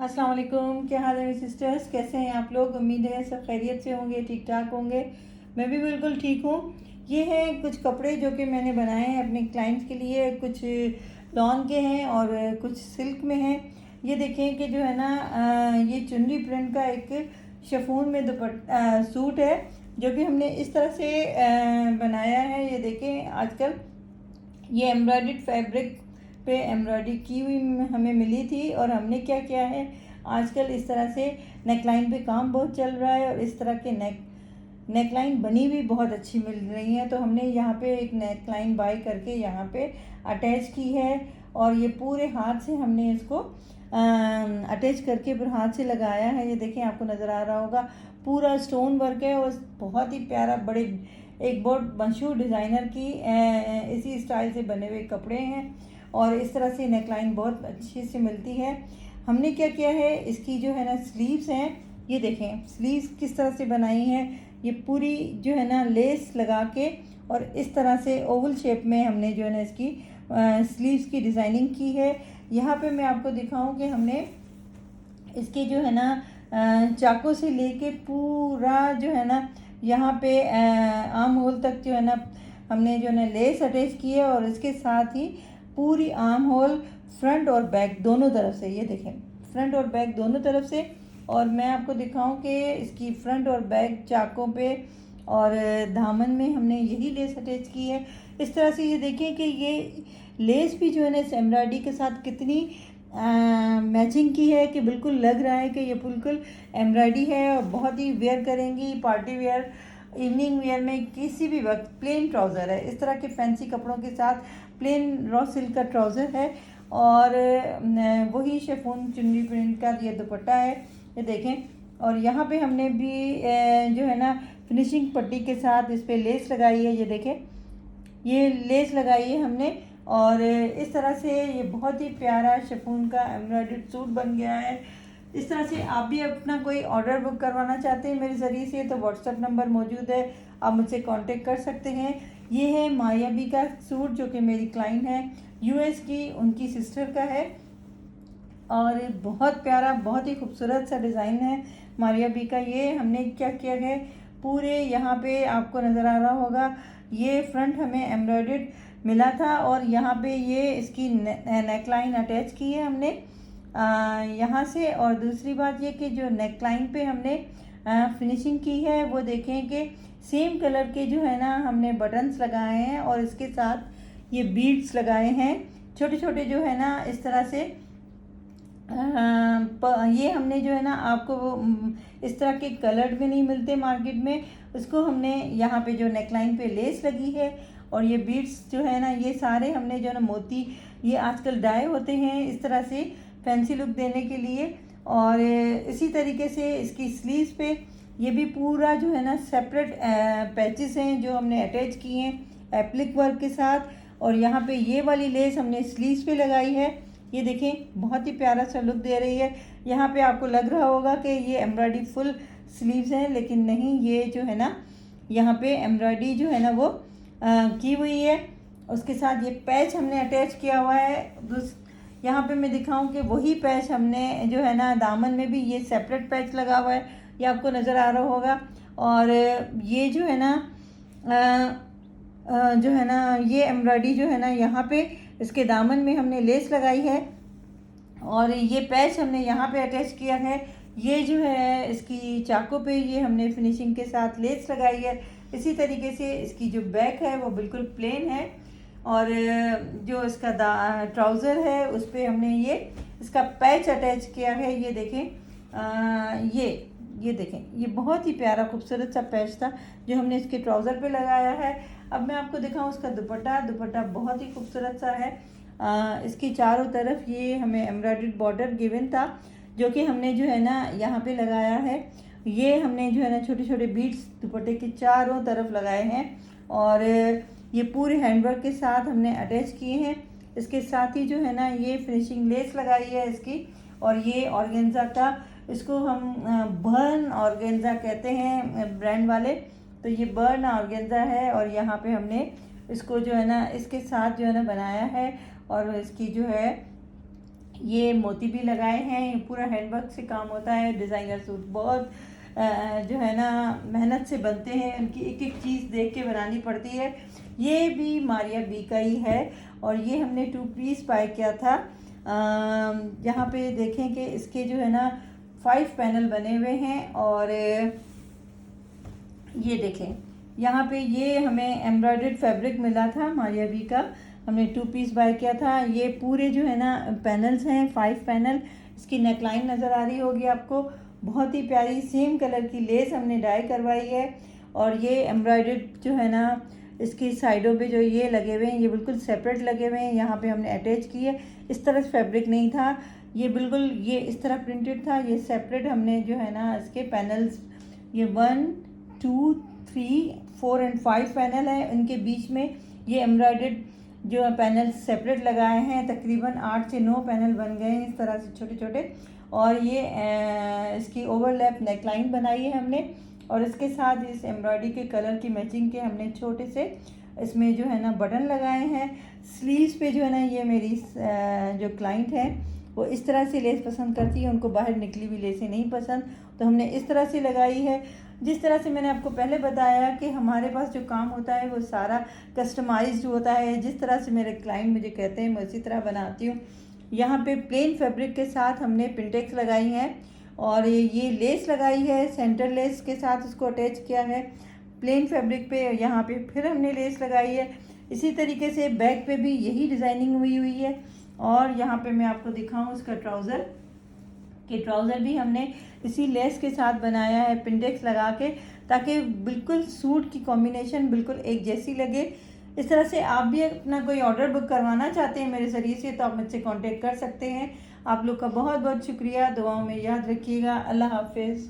अस्सलाम वालेकुम। क्या हाल है मेरी सिस्टर्स, कैसे हैं आप लोग? उम्मीद है सब खैरियत से होंगे, ठीक ठाक होंगे। मैं भी बिल्कुल ठीक हूँ। ये हैं कुछ कपड़े जो कि मैंने बनाए हैं अपने क्लाइंट्स के लिए। कुछ लॉन के हैं और कुछ सिल्क में हैं। ये देखें कि जो है ना ये चुनरी प्रिंट का एक शिफॉन में सूट है जो कि हमने इस तरह से बनाया है। ये देखें, आजकल ये एम्ब्रॉयडर्ड फैब्रिक पे एम्ब्रॉयडरी की हुई हमें मिली थी और हमने क्या किया है, आजकल इस तरह से नेकलाइन पे काम बहुत चल रहा है और इस तरह के नेकलाइन बनी हुई बहुत अच्छी मिल रही है। तो हमने यहाँ पे एक नेकलाइन बाय करके यहाँ पे अटैच की है और ये पूरे हाथ से हमने इसको अटैच करके फिर हाथ से लगाया है। ये देखें, आपको नज़र आ रहा होगा, पूरा स्टोन वर्क है और बहुत ही प्यारा, बड़े एक बहुत मशहूर डिज़ाइनर की इसी स्टाइल से बने हुए कपड़े हैं और इस तरह से नेकलाइन बहुत अच्छी से मिलती है। हमने क्या किया है, इसकी जो है ना स्लीव्स हैं, ये देखें स्लीव्स किस तरह से बनाई हैं। ये पूरी जो है ना लेस लगा के और इस तरह से ओवल शेप में हमने जो है ना इसकी स्लीव्स की डिज़ाइनिंग की है। यहाँ पे मैं आपको दिखाऊं कि हमने इसके जो है ना चाकू से लेके पूरा जो है ना यहाँ पे आर्म होल तक जो है ना हमने जो है ना लेस अटैच की है और इसके साथ ही पूरी आर्म होल फ्रंट और बैक दोनों तरफ से, ये देखें फ्रंट और बैक दोनों तरफ से। और मैं आपको दिखाऊं कि इसकी फ्रंट और बैक चाकों पे और दामन में हमने यही लेस अटैच की है। इस तरह से ये देखें कि ये लेस भी जो है ना इस एम्ब्रॉयडरी के साथ कितनी मैचिंग की है कि बिल्कुल लग रहा है कि ये बिल्कुल एम्ब्रॉयडरी है और बहुत ही वेयर करेंगी, पार्टी वेयर, इवनिंग वेयर में किसी भी वक्त। प्लेन ट्राउज़र है, इस तरह के फैंसी कपड़ों के साथ प्लेन रॉ सिल्क का ट्राउज़र है और वही शिफॉन चुन्नी प्रिंट का ये दुपट्टा है, ये देखें। और यहाँ पे हमने भी जो है ना फिनिशिंग पट्टी के साथ इस पर लेस लगाई है, ये देखें ये लेस लगाई है हमने और इस तरह से ये बहुत ही प्यारा शिफॉन का एम्ब्रॉयडर्ड सूट बन गया है। इस तरह से आप भी अपना कोई ऑर्डर बुक करवाना चाहते हैं मेरे ज़रिए से तो व्हाट्सएप नंबर मौजूद है, आप मुझसे कांटेक्ट कर सकते हैं। ये है मारिया बी का सूट जो कि मेरी क्लाइंट है यूएस की, उनकी सिस्टर का है और बहुत प्यारा, बहुत ही खूबसूरत सा डिज़ाइन है मारिया बी का। ये हमने क्या किया है, पूरे यहाँ पे आपको नज़र आ रहा होगा, ये फ्रंट हमें एम्ब्रॉयडर्ड मिला था और यहाँ पे ये इसकी नेकलाइन अटैच की है हमने यहाँ से। और दूसरी बात ये कि जो नेकलाइन पे हमने फिनिशिंग की है वो देखें कि सेम कलर के जो है ना हमने बटन्स लगाए हैं और इसके साथ ये बीड्स लगाए हैं छोटे छोटे जो है ना इस तरह से। ये हमने जो है ना आपको वो इस तरह के कलर्ड में नहीं मिलते मार्केट में, उसको हमने यहाँ पे जो नेकलाइन पे लेस लगी है और ये बीड्स जो है ना ये सारे हमने जो है ना मोती, ये आजकल डाई होते हैं इस तरह से फैंसी लुक देने के लिए। और इसी तरीके से इसकी स्लीव्स पे ये भी पूरा जो है ना सेपरेट पैचेस हैं जो हमने अटैच किए हैं एप्लिक वर्क के साथ और यहाँ पे ये वाली लेस हमने स्लीव्स पे लगाई है। ये देखें बहुत ही प्यारा सा लुक दे रही है। यहाँ पे आपको लग रहा होगा कि ये एम्ब्रॉयडरी फुल स्लीव्स हैं, लेकिन नहीं, ये जो है ना यहाँ पे एम्ब्रॉयडरी जो है ना वो की हुई है। उसके साथ ये पैच हमने अटैच किया हुआ है। यहाँ पे मैं दिखाऊं कि वही पैच हमने जो है ना दामन में भी ये सेपरेट पैच लगा हुआ है, ये आपको नज़र आ रहा होगा। और ये जो है ना जो है ना ये एम्ब्रॉयडरी जो है ना यहाँ पे इसके दामन में हमने लेस लगाई है और ये पैच हमने यहाँ पे अटैच किया है। ये जो है इसकी चाकू पे ये हमने फिनिशिंग के साथ लेस लगाई है। इसी तरीके से इसकी जो बैक है वो बिल्कुल प्लेन है और जो इसका ट्राउज़र है उस पर हमने ये इसका पैच अटैच किया है। ये देखें ये देखें, ये बहुत ही प्यारा खूबसूरत सा पैच था जो हमने इसके ट्राउज़र पे लगाया है। अब मैं आपको दिखाऊं इसका दुपट्टा बहुत ही खूबसूरत सा है। इसकी चारों तरफ ये हमें एम्ब्रॉयडर्ड बॉर्डर गिवन था जो कि हमने जो है ना यहाँ पे लगाया है। ये हमने जो है ना छोटे छोटे बीड्स दुपट्टे के चारों तरफ लगाए हैं और ये पूरे हैंडवर्क के साथ हमने अटैच किए हैं। इसके साथ ही जो है ना ये फिनिशिंग लेस लगाई है इसकी और ये ऑर्गेन्जा का, इसको हम बर्न ऑर्गेन्जा कहते हैं ब्रांड वाले, तो ये बर्न ऑर्गेन्जा है और यहाँ पे हमने इसको जो है ना इसके साथ जो है ना बनाया है और इसकी जो है ये मोती भी लगाए हैं। ये पूरा हैंडवर्क से काम होता है। डिज़ाइनर सूट बहुत जो है ना मेहनत से बनते हैं, उनकी एक एक चीज़ देख के बनानी पड़ती है। ये भी मारिया बी का ही है और ये हमने 2 पीस बाय किया था। यहाँ पे देखें कि इसके जो है ना 5 पैनल बने हुए हैं और ये देखें यहाँ पे ये हमें एम्ब्रॉयडर्ड फैब्रिक मिला था मारिया बी का। हमने 2 पीस बाय किया था। ये पूरे जो है ना पैनल्स हैं 5 पैनल। इसकी नेकलाइन नज़र आ रही होगी आपको, बहुत ही प्यारी सेम कलर की लेस हमने डाई करवाई है। और ये एम्ब्रॉयडर्ड जो है ना इसकी साइडों पे जो ये लगे हुए हैं ये बिल्कुल सेपरेट लगे हुए हैं। यहाँ पे हमने अटैच किए, इस तरह फैब्रिक नहीं था, ये बिल्कुल ये इस तरह प्रिंटेड था। ये सेपरेट हमने जो है ना इसके पैनल्स, ये 1 2 3 4 और 5 पैनल है, उनके बीच में ये एम्ब्रॉयडर्ड जो पैनल सेपरेट लगाए हैं। तकरीबन 8 से 9 पैनल बन गए हैं इस तरह से छोटे छोटे। और ये इसकी ओवरलैप नेकलाइन बनाई है हमने और इसके साथ इस एम्ब्रॉयडरी के कलर की मैचिंग के हमने छोटे से इसमें जो है ना बटन लगाए हैं। स्लीव्स पे जो है ना ये मेरी जो क्लाइंट है वो इस तरह से लेस पसंद करती है, उनको बाहर निकली हुई लेसें नहीं पसंद, तो हमने इस तरह से लगाई है। जिस तरह से मैंने आपको पहले बताया कि हमारे पास जो काम होता है वो सारा कस्टमाइज्ड होता है। जिस तरह से मेरे क्लाइंट मुझे कहते हैं मैं उसी तरह बनाती हूँ। यहाँ पे प्लेन फैब्रिक के साथ हमने पिंटेक्स लगाई हैं और ये लेस लगाई है, सेंटर लेस के साथ उसको अटैच किया है प्लेन फैब्रिक पे। यहाँ पे फिर हमने लेस लगाई है। इसी तरीके से बैक पे भी यही डिज़ाइनिंग हुई है। और यहाँ पे मैं आपको दिखाऊँ उसका ट्राउज़र भी हमने इसी लेस के साथ बनाया है पिंडेक्स लगा के, ताकि बिल्कुल सूट की कॉम्बिनेशन बिल्कुल एक जैसी लगे। इस तरह से आप भी अपना कोई ऑर्डर बुक करवाना चाहते हैं मेरे ज़रिए से तो आप मुझसे कांटेक्ट कर सकते हैं। आप लोग का बहुत बहुत शुक्रिया, दुआओं में याद रखिएगा। अल्लाह हाफिज़।